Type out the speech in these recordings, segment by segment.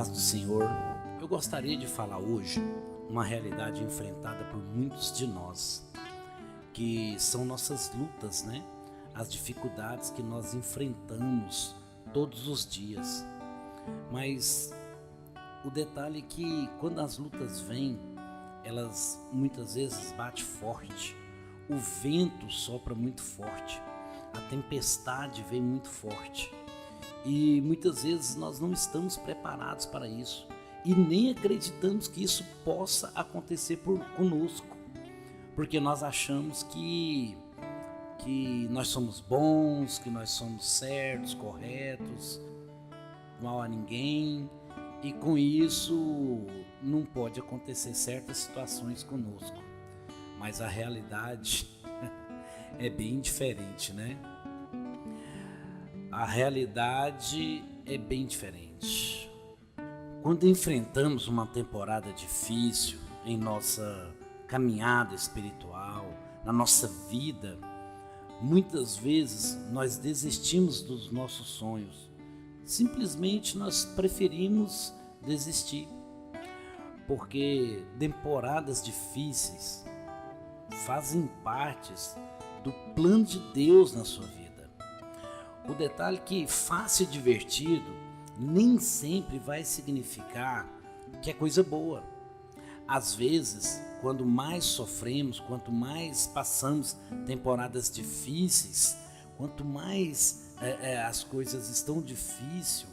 Paz do Senhor, eu gostaria de falar hoje uma realidade enfrentada por muitos de nós, que são nossas lutas, né? As dificuldades que nós enfrentamos todos os dias. Mas o detalhe é que quando as lutas vêm, elas muitas vezes batem forte, o vento sopra muito forte, a tempestade vem muito forte. E muitas vezes nós não estamos preparados para isso e nem acreditamos que isso possa acontecer conosco, porque nós achamos que nós somos bons, que nós somos certos, corretos, mal a ninguém, e com isso não pode acontecer certas situações conosco. Mas a realidade é bem diferente, né? A realidade é bem diferente. Quando enfrentamos uma temporada difícil em nossa caminhada espiritual, na nossa vida, muitas vezes nós desistimos dos nossos sonhos. Simplesmente nós preferimos desistir, porque temporadas difíceis fazem parte do plano de Deus na sua vida. O detalhe é que fácil e divertido nem sempre vai significar que é coisa boa. Às vezes, quando mais sofremos, quanto mais passamos temporadas difíceis, quanto mais as coisas estão difíceis,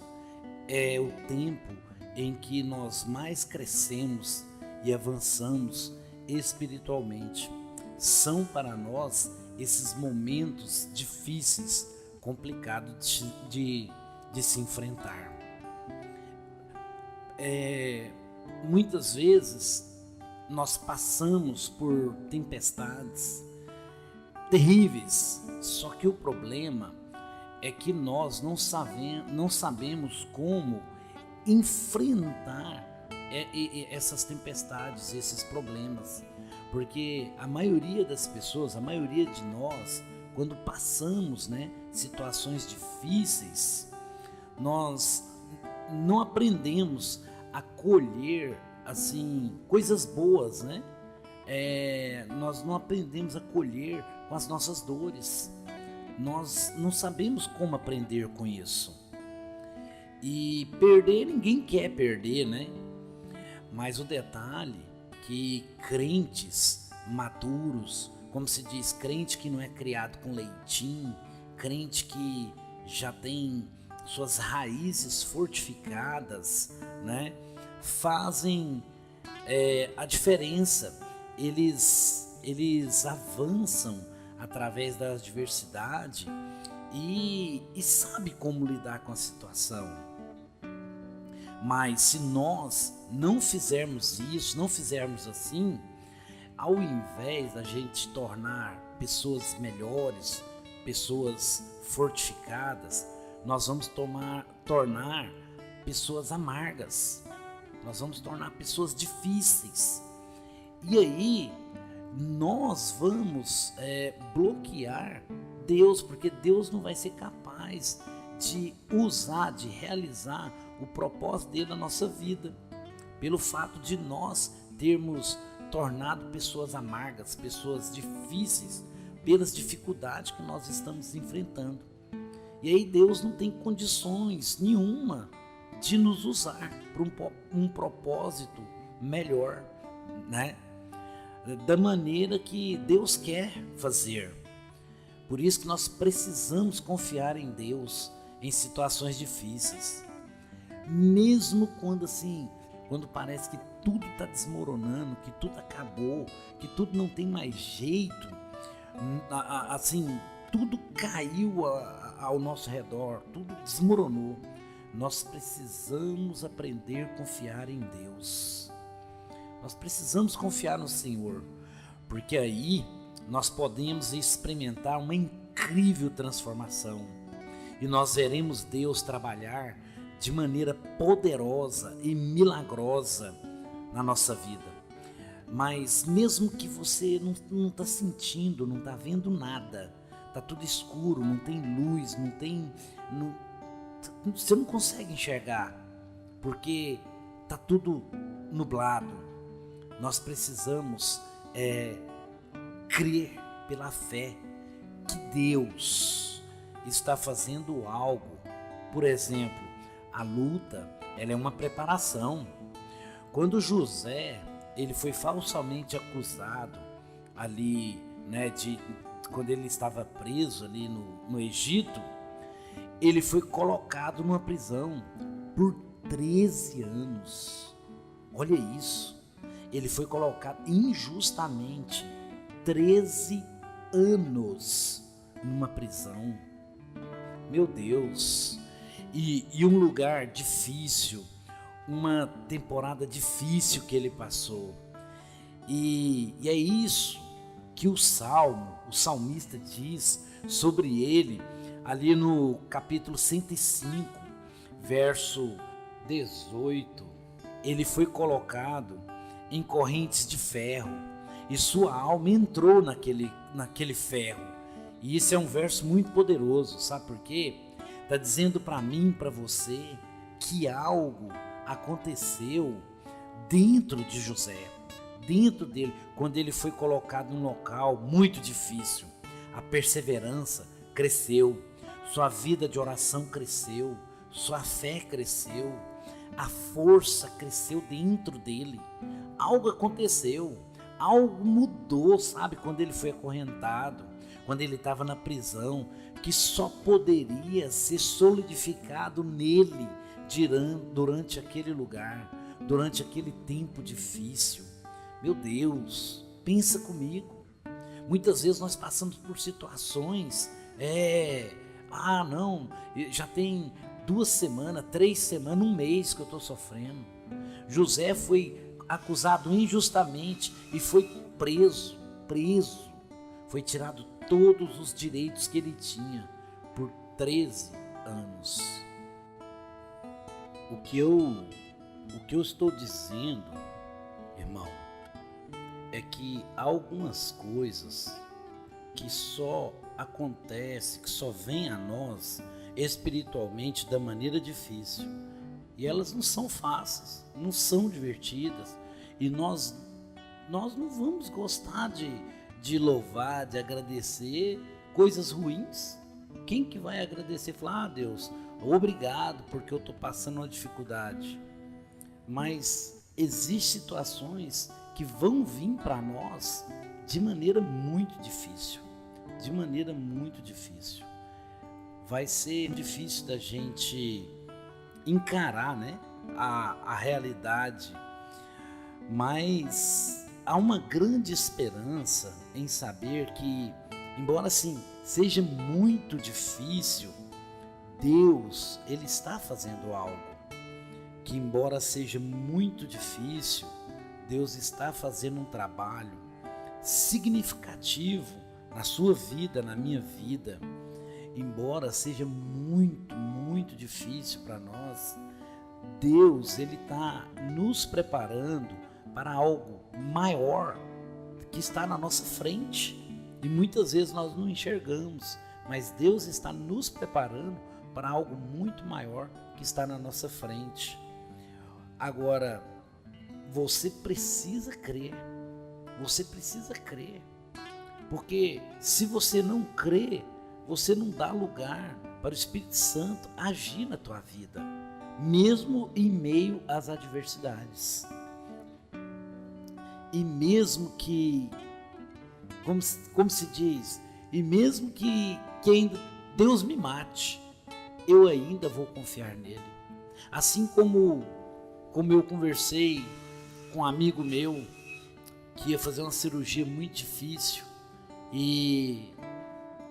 é o tempo em que nós mais crescemos e avançamos espiritualmente. São para nós esses momentos difíceis, complicado de se enfrentar. Muitas vezes nós passamos por tempestades terríveis, só que o problema é que nós não sabemos como enfrentar essas tempestades, esses problemas, porque a maioria das pessoas, a maioria de nós, quando passamos, situações difíceis, nós não aprendemos a colher assim coisas boas, nós não aprendemos a colher com as nossas dores. Nós não sabemos como aprender com isso. E perder, ninguém quer perder, Mas o detalhe é que crentes maduros, como se diz, crente que não é criado com leitinho, crente que já tem suas raízes fortificadas, fazem a diferença. Eles avançam através da adversidade e sabe como lidar com a situação. Mas se nós não fizermos isso, não fizermos assim, ao invés da gente tornar pessoas melhores, pessoas fortificadas, nós vamos tornar pessoas amargas, nós vamos tornar pessoas difíceis. E aí nós vamos bloquear Deus, porque Deus não vai ser capaz de usar, de realizar o propósito dele na nossa vida, pelo fato de nós termos tornado pessoas amargas, pessoas difíceis, pelas dificuldades que nós estamos enfrentando. E aí Deus não tem condições nenhuma de nos usar para um propósito melhor, da maneira que Deus quer fazer. Por isso que nós precisamos confiar em Deus em situações difíceis, mesmo quando parece que tudo está desmoronando, que tudo acabou, que tudo não tem mais jeito, tudo caiu ao nosso redor, tudo desmoronou. Nós precisamos aprender a confiar em Deus. Nós precisamos confiar no Senhor, porque aí nós podemos experimentar uma incrível transformação e nós veremos Deus trabalhar de maneira poderosa e milagrosa na nossa vida. Mas mesmo que você não está sentindo, não está vendo nada, está tudo escuro, não tem luz, você não consegue enxergar, porque está tudo nublado. Nós precisamos crer pela fé que Deus está fazendo algo. Por exemplo, a luta, ela é uma preparação. Quando José, ele foi falsamente acusado ali, né, quando ele estava preso ali no Egito, ele foi colocado numa prisão por 13 anos. Olha isso. Ele foi colocado injustamente 13 anos numa prisão. Meu Deus. E um lugar difícil, uma temporada difícil que ele passou. E é isso que o salmista diz sobre ele, ali no capítulo 105, verso 18. Ele foi colocado em correntes de ferro e sua alma entrou naquele ferro. E isso é um verso muito poderoso, sabe por quê? Está dizendo para mim, para você, que algo aconteceu dentro de José, dentro dele, quando ele foi colocado num local muito difícil. A perseverança cresceu, sua vida de oração cresceu, sua fé cresceu, a força cresceu dentro dele. Algo aconteceu, algo mudou, sabe? Quando ele foi acorrentado, quando ele estava na prisão, que só poderia ser solidificado nele durante aquele lugar, durante aquele tempo difícil. Meu Deus, pensa comigo. Muitas vezes nós passamos por situações, não, já tem 2 semanas, 3 semanas, 1 mês que eu estou sofrendo. José foi acusado injustamente e foi preso, foi tirado todos os direitos que ele tinha por 13 anos. O que eu estou dizendo, irmão, é que há algumas coisas que só acontecem, que só vêm a nós espiritualmente da maneira difícil. E elas não são fáceis, não são divertidas. E nós não vamos gostar de louvar, de agradecer coisas ruins. Quem que vai agradecer? Falar, Deus, obrigado porque eu estou passando uma dificuldade. Mas existem situações que vão vir para nós de maneira muito difícil. De maneira muito difícil. Vai ser difícil da gente encarar, né, a realidade. Mas há uma grande esperança em saber que, embora assim seja muito difícil, Deus, Ele está fazendo algo. Que embora seja muito difícil, Deus está fazendo um trabalho significativo na sua vida, na minha vida. Embora seja muito, muito difícil para nós, Deus, Ele está nos preparando para algo maior que está na nossa frente. E muitas vezes nós não enxergamos, mas Deus está nos preparando para algo muito maior que está na nossa frente. Agora, você precisa crer, porque se você não crê, você não dá lugar para o Espírito Santo agir na tua vida, mesmo em meio às adversidades. E mesmo que, como se diz, e mesmo que ainda Deus me mate, eu ainda vou confiar nele. Assim como eu conversei com um amigo meu que ia fazer uma cirurgia muito difícil e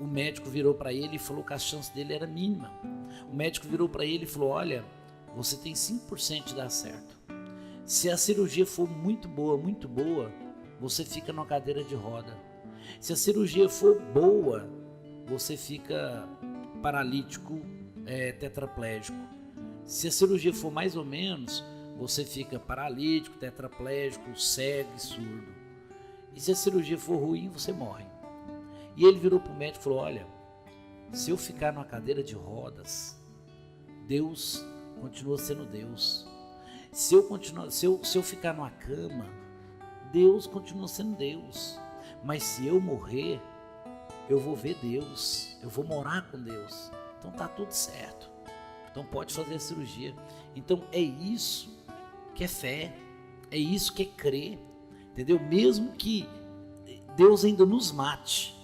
o médico virou para ele e falou que a chance dele era mínima. O médico virou para ele e falou, olha, você tem 5% de dar certo. Se a cirurgia for muito boa, você fica numa cadeira de roda. Se a cirurgia for boa, você fica paralítico, tetraplégico. Se a cirurgia for mais ou menos, você fica paralítico, tetraplégico, cego e surdo. E se a cirurgia for ruim, você morre. E ele virou para o médico e falou, olha, se eu ficar numa cadeira de rodas, Deus continua sendo Deus. Se eu ficar numa cama, Deus continua sendo Deus. Mas se eu morrer, eu vou ver Deus, eu vou morar com Deus. Então tá tudo certo. Então pode fazer a cirurgia. Então é isso que é fé, é isso que é crer, entendeu? Mesmo que Deus ainda nos mate,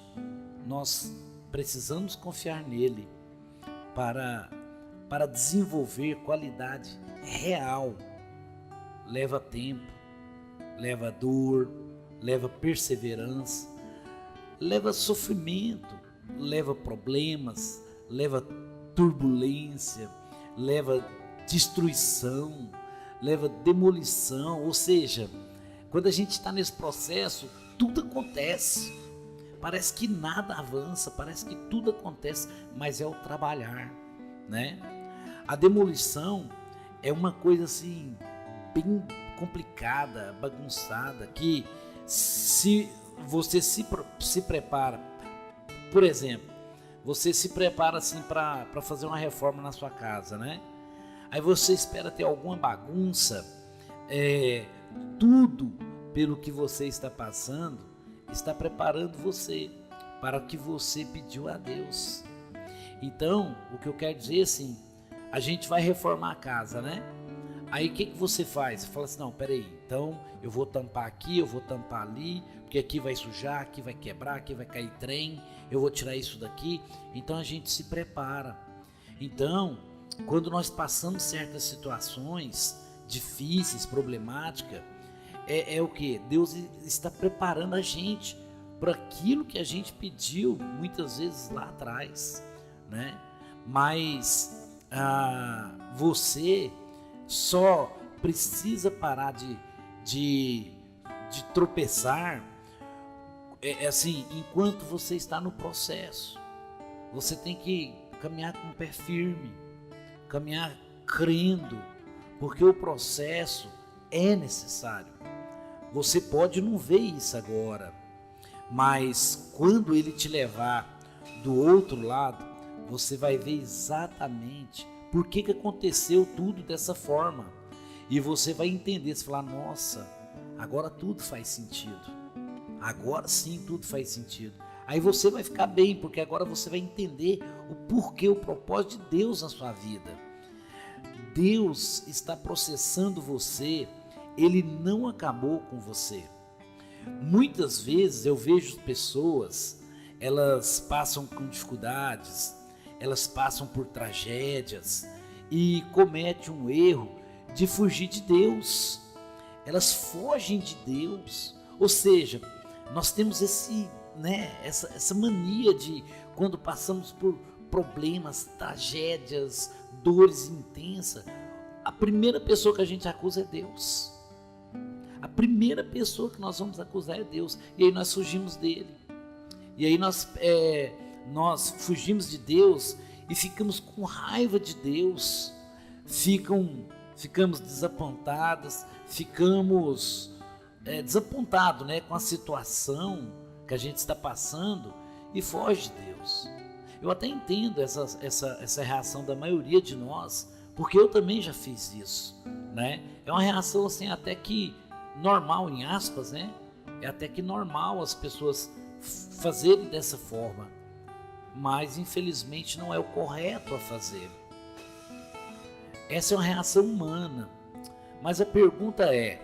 nós precisamos confiar nele para desenvolver qualidade real. Leva tempo, leva dor, leva perseverança, leva sofrimento, leva problemas, leva turbulência, leva destruição, leva demolição. Ou seja, quando a gente está nesse processo, tudo acontece. Parece que nada avança, parece que tudo acontece, mas é o trabalhar, né? A demolição é uma coisa assim bem complicada, bagunçada, que se você se prepara, por exemplo, você se prepara assim para fazer uma reforma na sua casa, né? Aí você espera ter alguma bagunça, tudo pelo que você está passando está preparando você para o que você pediu a Deus. Então, o que eu quero dizer assim, a gente vai reformar a casa, né? Aí o que você faz? Você fala assim, não, peraí, então eu vou tampar aqui, eu vou tampar ali, porque aqui vai sujar, aqui vai quebrar, aqui vai cair trem, eu vou tirar isso daqui. Então a gente se prepara. Então, quando nós passamos certas situações difíceis, problemáticas, é o que? Deus está preparando a gente para aquilo que a gente pediu muitas vezes lá atrás, né? Mas você só precisa parar de tropeçar assim, enquanto você está no processo. Você tem que caminhar com o pé firme, caminhar crendo, porque o processo é necessário. Você pode não ver isso agora, mas quando ele te levar do outro lado, você vai ver exatamente por que aconteceu tudo dessa forma. E você vai entender, você falar, nossa, agora tudo faz sentido. Agora sim tudo faz sentido. Aí você vai ficar bem, porque agora você vai entender o porquê, o propósito de Deus na sua vida. Deus está processando você, Ele não acabou com você. Muitas vezes eu vejo pessoas, elas passam com dificuldades, elas passam por tragédias e cometem um erro de fugir de Deus. Elas fogem de Deus. Ou seja, nós temos essa mania de, quando passamos por problemas, tragédias, dores intensas, a primeira pessoa que a gente acusa é Deus. A primeira pessoa que nós vamos acusar é Deus. E aí nós fugimos dele. E aí nós fugimos de Deus e ficamos com raiva de Deus. Ficamos desapontados, ficamos desapontados, né, com a situação que a gente está passando e foge de Deus. Eu até entendo essa reação da maioria de nós, porque eu também já fiz isso, né? É uma reação assim até que normal, em aspas, né? É até que normal as pessoas fazerem dessa forma, mas infelizmente não é o correto a fazer. Essa é uma reação humana, mas a pergunta é: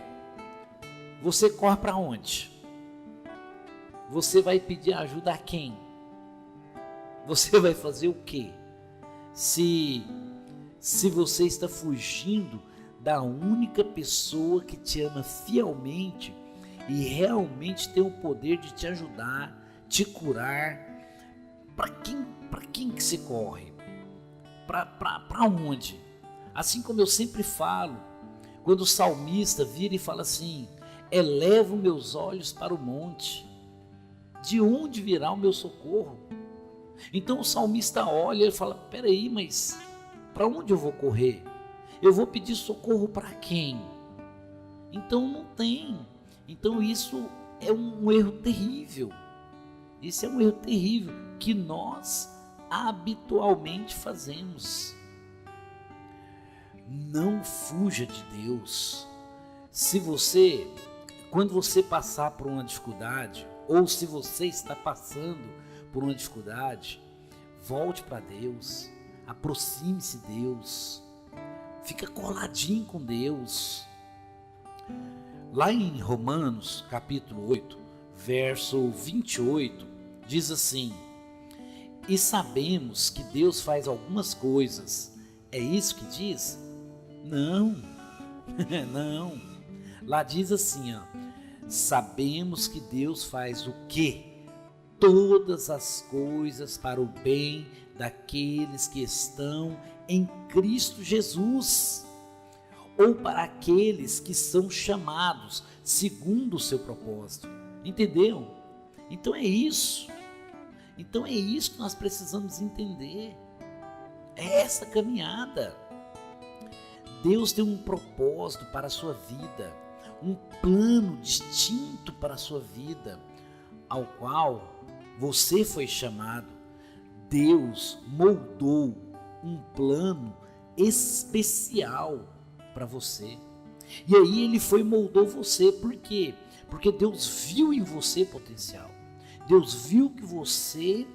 você corre para onde? Você vai pedir ajuda a quem? Você vai fazer o quê? Se você está fugindo da única pessoa que te ama fielmente e realmente tem o poder de te ajudar, te curar, para quem que você corre? Para onde? Assim como eu sempre falo, quando o salmista vira e fala assim: elevo meus olhos para o monte, de onde virá o meu socorro? Então o salmista olha e fala: peraí, mas para onde eu vou correr? Eu vou pedir socorro para quem? Então não tem. Então isso é um erro terrível. Isso é um erro terrível que nós habitualmente fazemos. Não fuja de Deus. Quando você passar por uma dificuldade, ou se você está passando por uma dificuldade, volte para Deus, aproxime-se de Deus, fica coladinho com Deus. Lá em Romanos, capítulo 8, verso 28, diz assim: e sabemos que Deus faz algumas coisas. É isso que diz? Não, não. Lá diz assim, ó: sabemos que Deus faz o quê? Todas as coisas para o bem daqueles que estão em Cristo Jesus, ou para aqueles que são chamados segundo o seu propósito. Entendeu? Então é isso. Então é isso que nós precisamos entender. É essa caminhada. Deus tem um propósito para a sua vida, um plano distinto para a sua vida, ao qual você foi chamado. Deus moldou um plano especial para você. E aí ele moldou você. Por quê? Porque Deus viu em você potencial. Deus viu que você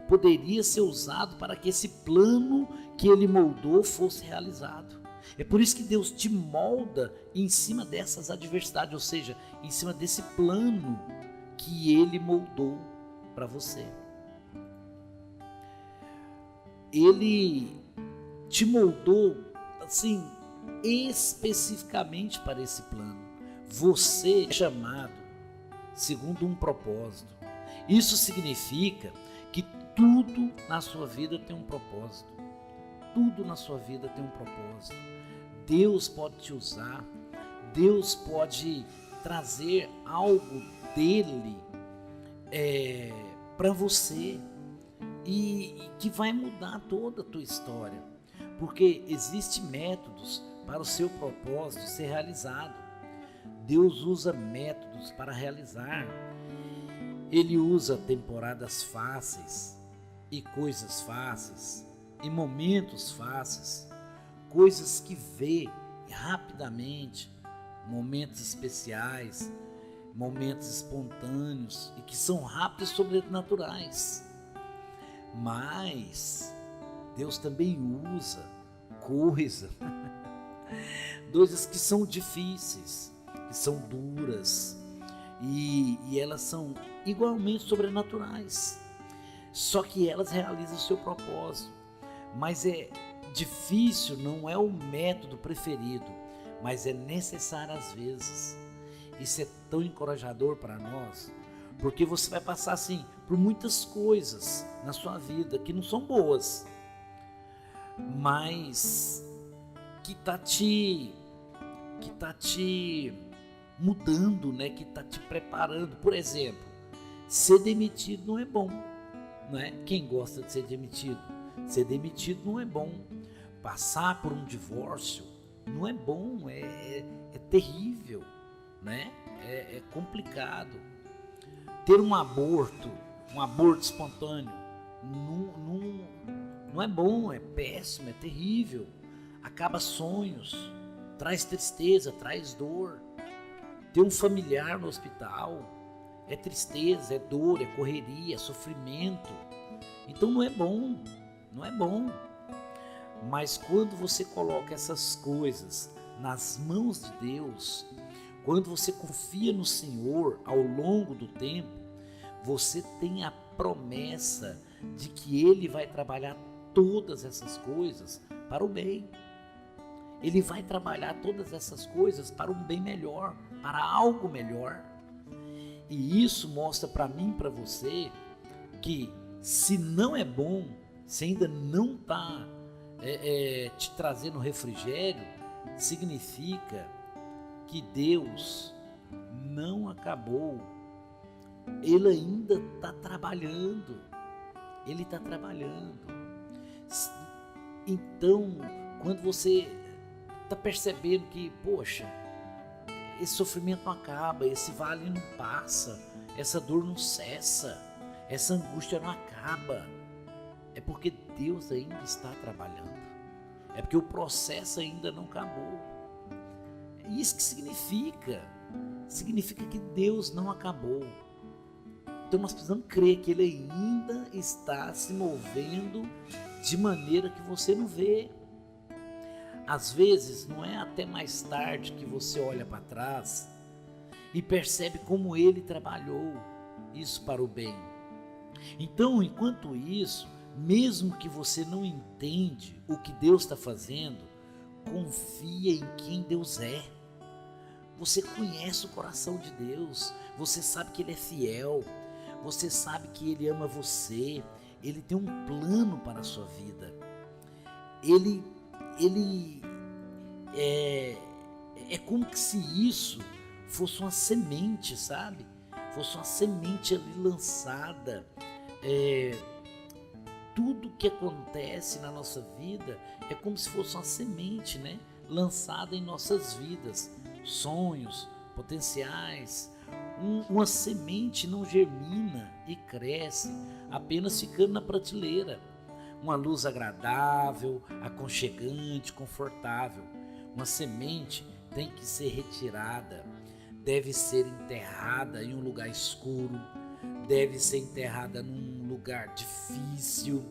poderia ser usado para que esse plano que ele moldou fosse realizado. É por isso que Deus te molda em cima dessas adversidades, ou seja, em cima desse plano que ele moldou para você. Ele te moldou assim especificamente para esse plano. Você é chamado segundo um propósito. Isso significa que tudo na sua vida tem um propósito. Tudo na sua vida tem um propósito. Deus pode te usar. Deus pode trazer algo dele para você e que vai mudar toda a tua história. Porque existem métodos para o seu propósito ser realizado. Deus usa métodos para realizar. Ele usa temporadas fáceis e coisas fáceis e momentos fáceis, coisas que vê rapidamente, momentos especiais, momentos espontâneos e que são rápidos e sobrenaturais. Mas Deus também usa coisas que são difíceis, que são duras e elas são igualmente sobrenaturais. Só que elas realizam o seu propósito. Mas é difícil, não é o método preferido, mas é necessário às vezes. Isso é tão encorajador para nós, porque você vai passar assim por muitas coisas na sua vida que não são boas, mas que tá te mudando, né? Que tá te preparando. Por exemplo, ser demitido não é bom, não é? Quem gosta de ser demitido? Ser demitido não é bom. Passar por um divórcio não é bom, é terrível, né? É complicado. Ter um aborto espontâneo, não é bom, é péssimo, é terrível. Acaba sonhos, traz tristeza, traz dor. Ter um familiar no hospital é tristeza, é dor, é correria, é sofrimento. Então não é bom. Mas quando você coloca essas coisas nas mãos de Deus, quando você confia no Senhor ao longo do tempo, você tem a promessa de que Ele vai trabalhar todas essas coisas para o bem. Ele vai trabalhar todas essas coisas para um bem melhor, para algo melhor. E isso mostra para mim e para você que se não é bom, se ainda não está te trazendo refrigério, significa que Deus não acabou. Ele ainda está trabalhando. Ele está trabalhando. Então, quando você está percebendo que, poxa, esse sofrimento não acaba, esse vale não passa, essa dor não cessa, essa angústia não acaba, é porque Deus ainda está trabalhando. É porque o processo ainda não acabou. É isso que significa. Significa que Deus não acabou. Então nós precisamos crer que Ele ainda está se movendo de maneira que você não vê. Às vezes não é até mais tarde que você olha para trás e percebe como Ele trabalhou isso para o bem. Então, enquanto isso, mesmo que você não entende o que Deus está fazendo, confia em quem Deus é. Você conhece o coração de Deus, você sabe que Ele é fiel, você sabe que Ele ama você, Ele tem um plano para a sua vida. Ele é como se isso fosse uma semente, sabe? Fosse uma semente ali lançada. Tudo que acontece na nossa vida é como se fosse uma semente, né? Lançada em nossas vidas. Sonhos, potenciais. Uma semente não germina e cresce apenas ficando na prateleira. Uma luz agradável, aconchegante, confortável. Uma semente tem que ser retirada, deve ser enterrada em um lugar escuro, deve ser enterrada num lugar difícil,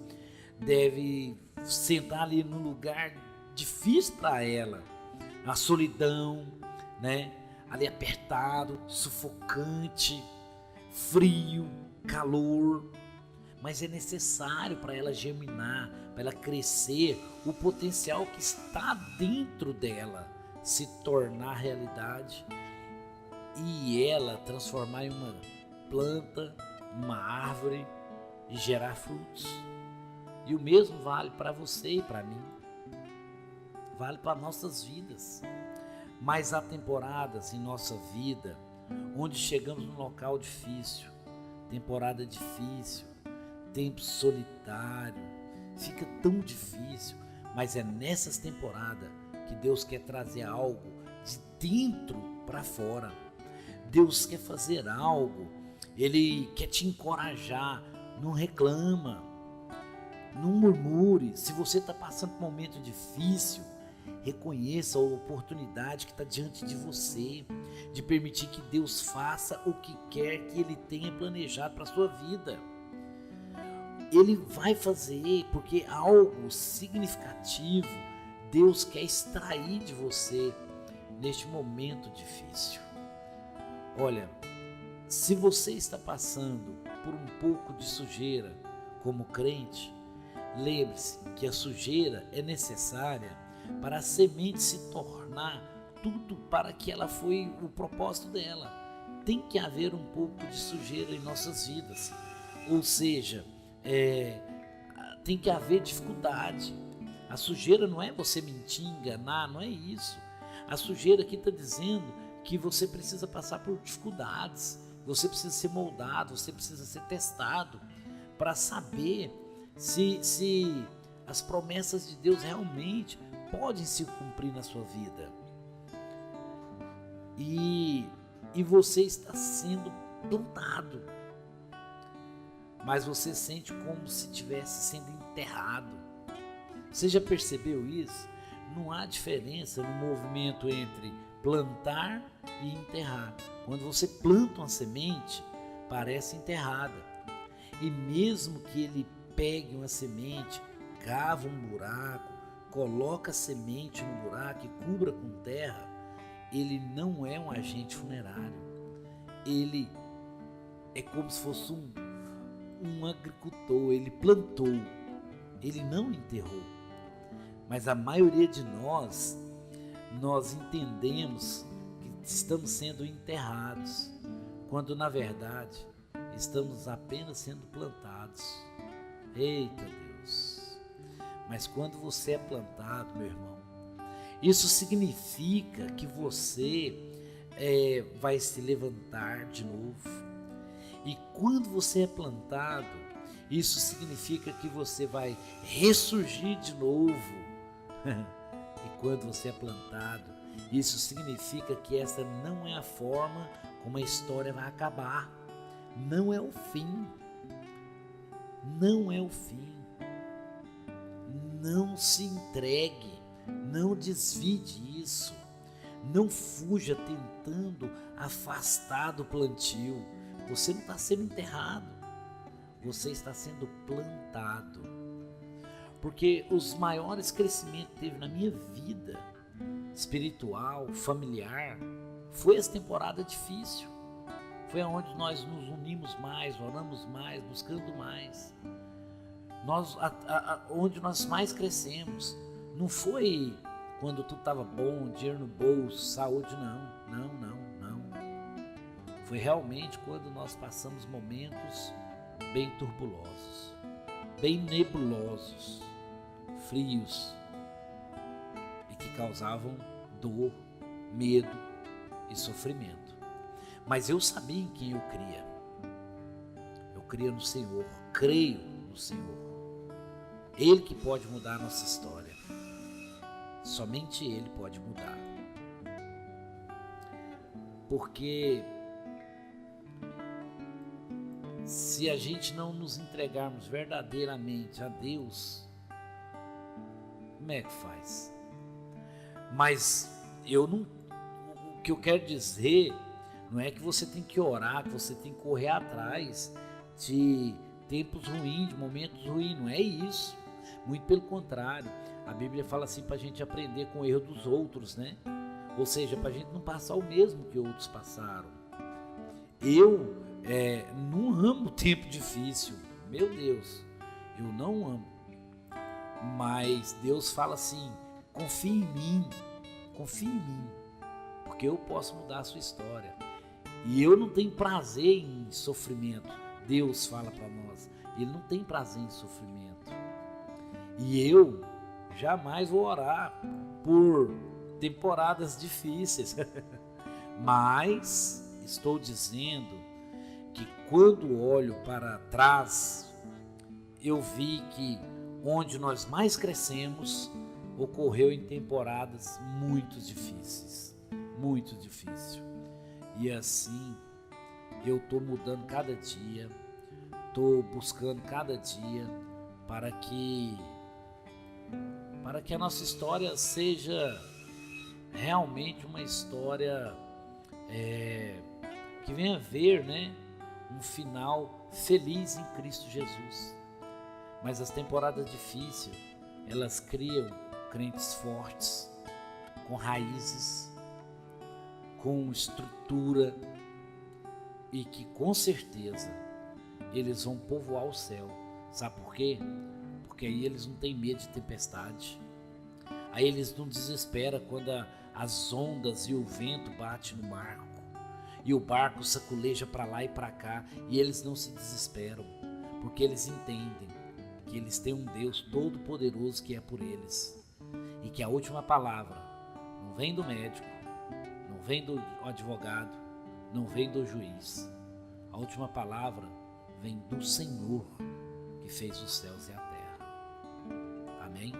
deve sentar ali num lugar difícil para ela, a solidão, né? Ali apertado, sufocante, frio, calor, mas é necessário para ela germinar, para ela crescer, o potencial que está dentro dela se tornar realidade e ela transformar em uma planta, uma árvore e gerar frutos. E o mesmo vale para você e para mim, vale para nossas vidas. Mas há temporadas em nossa vida onde chegamos num local difícil, temporada difícil, tempo solitário, fica tão difícil, mas é nessas temporadas que Deus quer trazer algo de dentro para fora. Deus quer fazer algo, Ele quer te encorajar. Não reclama, não murmure. Se você está passando por um momento difícil, reconheça a oportunidade que está diante de você, de permitir que Deus faça o que quer que Ele tenha planejado para a sua vida. Ele vai fazer, porque algo significativo Deus quer extrair de você neste momento difícil. Olha, se você está passando por um pouco de sujeira como crente, lembre-se que a sujeira é necessária para a semente se tornar tudo para que ela foi o propósito dela. Tem que haver um pouco de sujeira em nossas vidas, ou seja, tem que haver dificuldade. A sujeira não é você mentir, enganar, não é isso. A sujeira aqui está dizendo que você precisa passar por dificuldades, você precisa ser moldado, você precisa ser testado para saber se as promessas de Deus realmente podem se cumprir na sua vida. E você está sendo plantado, mas você sente como se estivesse sendo enterrado. Você já percebeu isso? Não há diferença no movimento entre plantar e enterrar. Quando você planta uma semente, parece enterrada. E mesmo que ele pegue uma semente, cava um buraco, coloca a semente no buraco e cubra com terra, ele não é um agente funerário. Ele é como se fosse um agricultor. Ele plantou, ele não enterrou. Mas a maioria de nós entendemos que estamos sendo enterrados, quando na verdade estamos apenas sendo plantados. Eita Deus! Mas quando você é plantado, meu irmão, isso significa que você vai se levantar de novo. E quando você é plantado, isso significa que você vai ressurgir de novo. E quando você é plantado, isso significa que essa não é a forma como a história vai acabar. Não é o fim. Não é o fim. não se entregue, não desvie disso, não fuja tentando afastar do plantio. Você não está sendo enterrado, você está sendo plantado. Porque os maiores crescimentos que teve na minha vida espiritual, familiar, foi essa temporada difícil. Foi onde nós nos unimos mais, oramos mais, buscando mais. Onde nós mais crescemos. Não foi quando tudo estava bom, dinheiro no bolso, saúde, não. Foi realmente quando nós passamos momentos bem turbulosos, bem nebulosos, frios, e que causavam dor, medo e sofrimento. Mas eu sabia em quem eu cria. Eu cria no Senhor, creio no Senhor. Ele que pode mudar a nossa história. Somente Ele pode mudar. Porque se a gente não nos entregarmos verdadeiramente a Deus, como é que faz? Mas o que eu quero dizer não é que você tem que orar, que você tem que correr atrás de tempos ruins, de momentos ruins, não é isso. Muito pelo contrário, a Bíblia fala assim para a gente aprender com o erro dos outros, né? Ou seja, para a gente não passar o mesmo que outros passaram. Eu não amo tempo difícil, meu Deus, eu não amo. Mas Deus fala assim, confie em mim, porque eu posso mudar a sua história. E eu não tenho prazer em sofrimento. Deus fala para nós, Ele não tem prazer em sofrimento. E eu jamais vou orar por temporadas difíceis. Mas estou dizendo que quando olho para trás, eu vi que onde nós mais crescemos ocorreu em temporadas muito difíceis. E assim, eu estou mudando cada dia, estou buscando cada dia para que a nossa história seja realmente uma história que venha ver, né, um final feliz em Cristo Jesus. Mas as temporadas difíceis, elas criam crentes fortes, com raízes, com estrutura, e que com certeza eles vão povoar o céu. Sabe por quê? Porque aí eles não têm medo de tempestade. Aí eles não desesperam quando as ondas e o vento batem no barco e o barco saculeja para lá e para cá, e eles não se desesperam, porque eles entendem que eles têm um Deus todo-poderoso que é por eles, e que a última palavra não vem do médico, não vem do advogado, não vem do juiz. A última palavra vem do Senhor que fez os céus e a terra. Amém?